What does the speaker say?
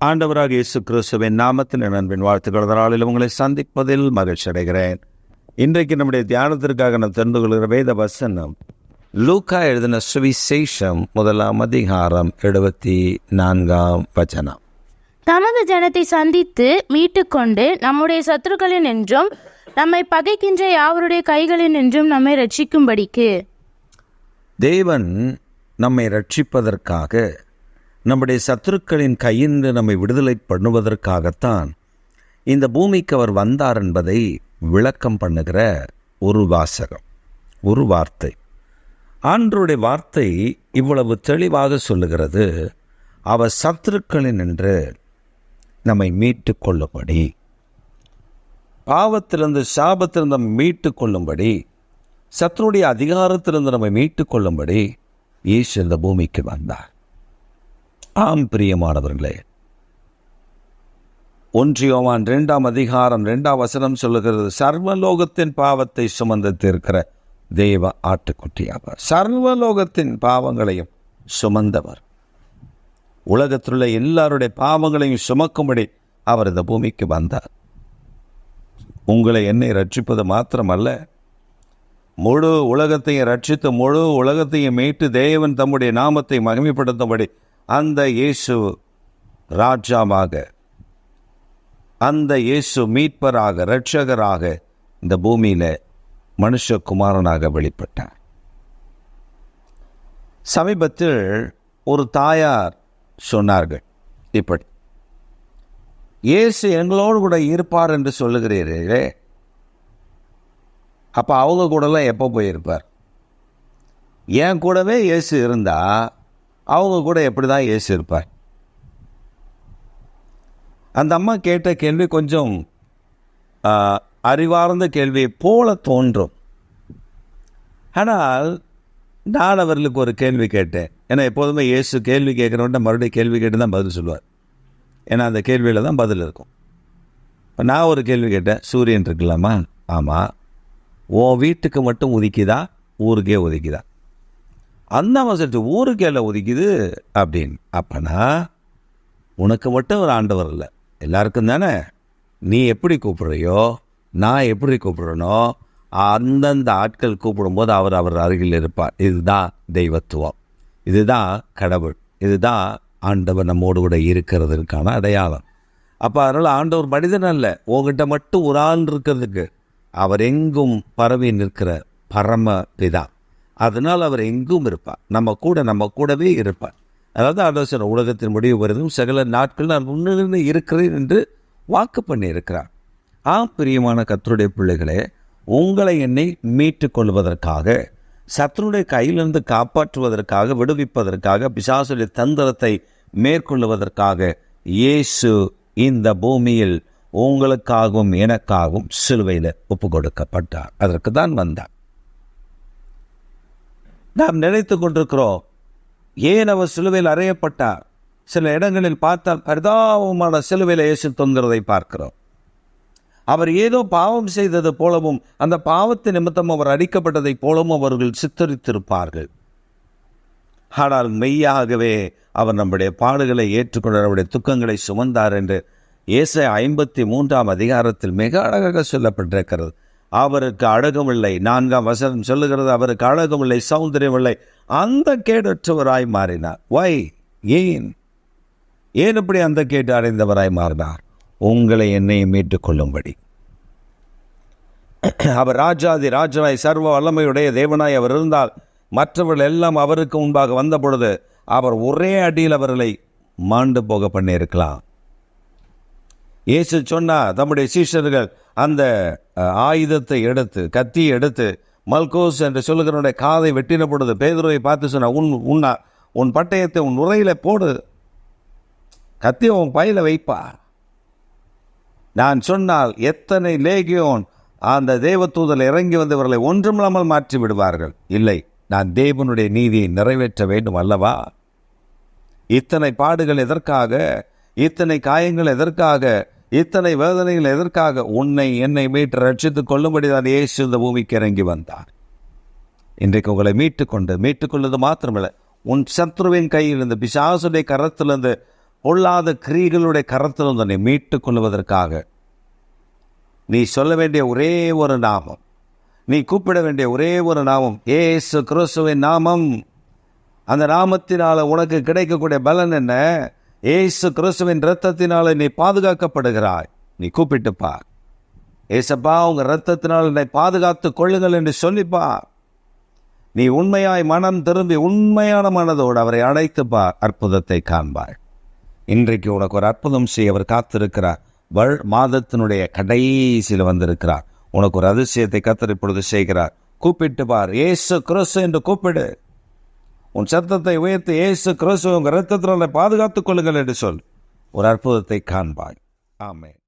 ஆண்டவராக இயேசு கிறிஸ்துவின் நாமத்தில் நண்பின் வாழ்த்துக்கள் நாளில் உங்களை சந்திப்பதில் மகிழ்ச்சி அடைகிறேன். இன்றைக்கு நம்முடைய தியானத்திற்காக நாம் தெரிந்து கொள்கிற வேத வசனம் லூக்கா எழுதின சுவிசேஷம் 1 அதிகாரம் 74 தமது ஜனத்தை சந்தித்து மீட்டுக்கொண்டு நம்முடைய சத்துருக்களின் என்றும் நம்மை பகைக்கின்ற யாவருடைய கைகளின் என்றும் நம்மை ரட்சிக்கும்படிக்கு. தேவன் நம்மை ரட்சிப்பதற்காக, நம்முடைய சத்துருக்களின் கையின்று நம்மை விடுதலை பண்ணுவதற்காகத்தான் இந்த பூமிக்கு அவர் வந்தார் என்பதை விளக்கம் பண்ணுகிற ஒரு வாசகம், ஒரு வார்த்தை. ஆண்டவருடைய வார்த்தை இவ்வளவு தெளிவாக சொல்லுகிறது. அவர் சத்துருக்களின் என்று நம்மை மீட்டு கொள்ளும்படி, பாவத்திலிருந்து சாபத்திலிருந்து நம்மை மீட்டு கொள்ளும்படி, சத்துருடைய அதிகாரத்திலிருந்து நம்மை மீட்டு கொள்ளும்படி இயேசு இந்த பூமிக்கு வந்தார். ஆம் பிரியமானவர்களே, 1 யோவான் 2 அதிகாரம் 2 சொல்லுகிறது, சர்வலோகத்தின் பாவத்தை சுமந்து தீர்க்கிற தேவ ஆட்டுக்குட்டியாவர். சர்வலோகத்தின் பாவங்களையும் சுமந்தவர். உலகத்திலுள்ள எல்லாருடைய பாவங்களையும் சுமக்கும்படி அவர் இந்த பூமிக்கு வந்தார். உங்களை என்னை ரட்சிப்பது மாத்திரமல்ல, முழு உலகத்தையும் ரட்சித்து முழு உலகத்தையும் மீட்டு தேவன் தம்முடைய நாமத்தை மகிமைப்படுத்தும்படி அந்த இயேசு ராஜாவாக, அந்த இயேசு மீட்பராக, இரட்சகராக இந்த பூமியில மனுஷகுமாரனாக வெளிப்பட்டார். சமீபத்தில் ஒரு தாயார் சொன்னார்கள் இப்படி, இயேசு எங்களோடு கூட இருப்பார் என்று சொல்லுகிறீர்களே, அப்போ அவங்க கூடலாம் எப்போ போயிருப்பார்? என் கூடவே இயேசு இருந்தா அவங்க கூட எப்படி தான் இயேசு இருப்பார்? அந்த அம்மா கேட்ட கேள்வி கொஞ்சம் அறிவார்ந்த கேள்வியை போல தோன்றும். ஆனால் நான் அவர்களுக்கு ஒரு கேள்வி கேட்டேன். ஏன்னா எப்போதுமே இயேசு கேள்வி கேட்குறவன்ட்ட மறுபடியும் கேள்வி கேட்டு தான் பதில் சொல்லுவார். ஏன்னா அந்த கேள்வியில் தான் பதில் இருக்கும். இப்போ நான் ஒரு கேள்வி கேட்டேன், சூரியன் இருக்கலாமா? ஆமாம். உன் வீட்டுக்கு மட்டும் உதிக்குதா, ஊருக்கே உதிக்குதா? அந்த அவசரத்து ஊருக்கே எல்லாம் உதிக்குது அப்படின்னு. அப்பனா உனக்கு மட்டும் ஒரு ஆண்டவர் இல்லை, எல்லாருக்கும் தானே. நீ எப்படி கூப்பிடுறியோ, நான் எப்படி கூப்பிடுறனோ, அந்தந்த ஆட்கள் கூப்பிடும்போது அவர் அருகில் இருப்பார். இதுதான் தெய்வத்துவம், இதுதான் கடவுள், இதுதான் ஆண்டவர் நம்மோடு கூட இருக்கிறதுக்கான அடையாளம். அப்போ அதனால் ஆண்டவர் மனிதன் அல்ல, உங்ககிட்ட மட்டும் ஒரு ஆள் இருக்கிறதுக்கு. அவர் எங்கும் பரவி நிற்கிற பரம பிதா. அதனால் அவர் எங்கும் இருப்பார், நம்ம கூடவே இருப்பார். அதாவது ஆலோசனை உலகத்தின் முடிவு வருதும் சகல நாட்கள் நான் முன்னிருந்து இருக்கிறேன் என்று வாக்கு பண்ணி இருக்கிறார். பிரியமான கர்த்தருடைய பிள்ளைகளே, உங்களை என்னை மீட்டு கொள்வதற்காக, சத்துருடைய கையிலிருந்து காப்பாற்றுவதற்காக, விடுவிப்பதற்காக, பிசாசுடைய தந்திரத்தை மேற்கொள்வதற்காக இயேசு இந்த பூமியில் உங்களுக்காகவும் எனக்காகவும் சிலுவையில் ஒப்பு கொடுக்கப்பட்டார். அதற்கு தான் வந்தார். நாம் நினைத்து கொண்டிருக்கிறோம், ஏன் அவர் சிலுவையில் அறையப்பட்டார்? சில இடங்களில் பார்த்தால் பரிதாபமான சிலுவையில் இயேசு தொங்குறதை பார்க்கிறோம். அவர் ஏதோ பாவம் செய்தது போலவும், அந்த பாவத்தின் நிமித்தம் அவர் அடிக்கப்பட்டதை போலவும் அவர்கள் சித்தரித்திருப்பார்கள். ஆனால் மெய்யாகவே அவர் நம்முடைய பாடுகளை ஏற்றுக்கொண்டு நம்முடைய துக்கங்களை சுமந்தார் என்று ஏசாயா 53 அதிகாரத்தில் மிக அழகாக சொல்லப்பட்டிருக்கிறது. அவருக்கு அழகுமில்லை, 4 சொல்லுகிறது, அவருக்கு அழகுமில்லை, சௌந்தரியமில்லை, அந்த கேடற்றவராய் மாறினார். ஏன் இப்படி அந்த கேட்டு அடைந்தவராய் மாறினார்? உங்களை என்னையும் மீட்டுக் கொள்ளும்படி. அவர் ராஜாதி ராஜனாய் சர்வ வல்லமையுடைய தேவனாய் அவர் இருந்தால், மற்றவர்கள் எல்லாம் அவருக்கு முன்பாக வந்த பொழுது அவர் ஒரே அடியில் அவர்களை மாண்டு போக பண்ணியிருக்கலாம். இயேசு சொன்னார், தம்முடைய சீஷர்கள் அந்த ஆயுதத்தை எடுத்து, கத்தியை எடுத்து, மல்கோஸ் என்று சொல்லுகிறவனுடைய காதை வெட்டின பொழுது பேதுருவை பார்த்து சொன்ன, உன் பட்டயத்தை உன் உரையில போடு, கத்தியை உன் பையில வைப்பா. நான் சொன்னால் எத்தனை லேகியோன் அந்த தேவதூதல் இறங்கி வந்தவர்களை ஒன்றுமில்லாமல் மாற்றி விடுவார்கள். இல்லை, நான் தேவனுடைய நீதியை நிறைவேற்ற வேண்டும் அல்லவா? இத்தனை பாடுகள் எதற்காக? இத்தனை காயங்கள் எதற்காக? இத்தனை வேதனைகள் எதற்காக? உன்னை என்னை மீட்டு ரட்சித்துக் கொள்ளும்படிதான் இயேசு இந்த பூமிக்கு இறங்கி வந்தார். இன்றைக்கு உங்களை மீட்டுக்கொள்வது மாத்திரமில்லை, உன் சத்ருவின் கையிலிருந்து, பிசாசுடைய கரத்திலிருந்து பொல்லாத கிரியைகளுடைய கரத்திலும் தன்னை மீட்டுக் கொள்வதற்காக நீ சொல்ல வேண்டிய ஒரே ஒரு நாமம், நீ கூப்பிட வேண்டிய ஒரே ஒரு நாமம், இயேசு கிறிஸ்துவின் நாமம். அந்த நாமத்தினால உனக்கு கிடைக்கக்கூடிய பலன் என்ன? இயேசு கிறிஸ்துவின் இரத்தத்தினால நீ பாதுகாக்கப்படுகிறாய். நீ கூப்பிட்டு பார், ஏசப்பா உங்க இரத்தத்தினால் என்னை பாதுகாத்து கொள்ளுங்கள் என்று சொல்லிப்பார். நீ உண்மையாய் மனம் திரும்பி உண்மையான மனதோடு அவரை அழைத்து பார், அற்புதத்தை காண்பாய். இன்றைக்கு உனக்கு ஒரு அற்புதம் செய்ய அவர் காத்திருக்கிறார். மாதத்தினுடைய கடைசியில் வந்திருக்கிறார். உனக்கு ஒரு அதிசயத்தை கர்த்தர் இப்பொழுது செய்கிறார். கூப்பிட்டு பார், இயேசு கிறிஸ்து என்று கூப்பிடு. உன் சத்தத்தை உயர்த்தி இயேசு கிறிஸ்து உங்க இரத்தத்தினால பாதுகாத்துக் கொள்ளுங்கள் என்று சொல். ஒரு அற்புதத்தை காண்பாய். ஆமென்.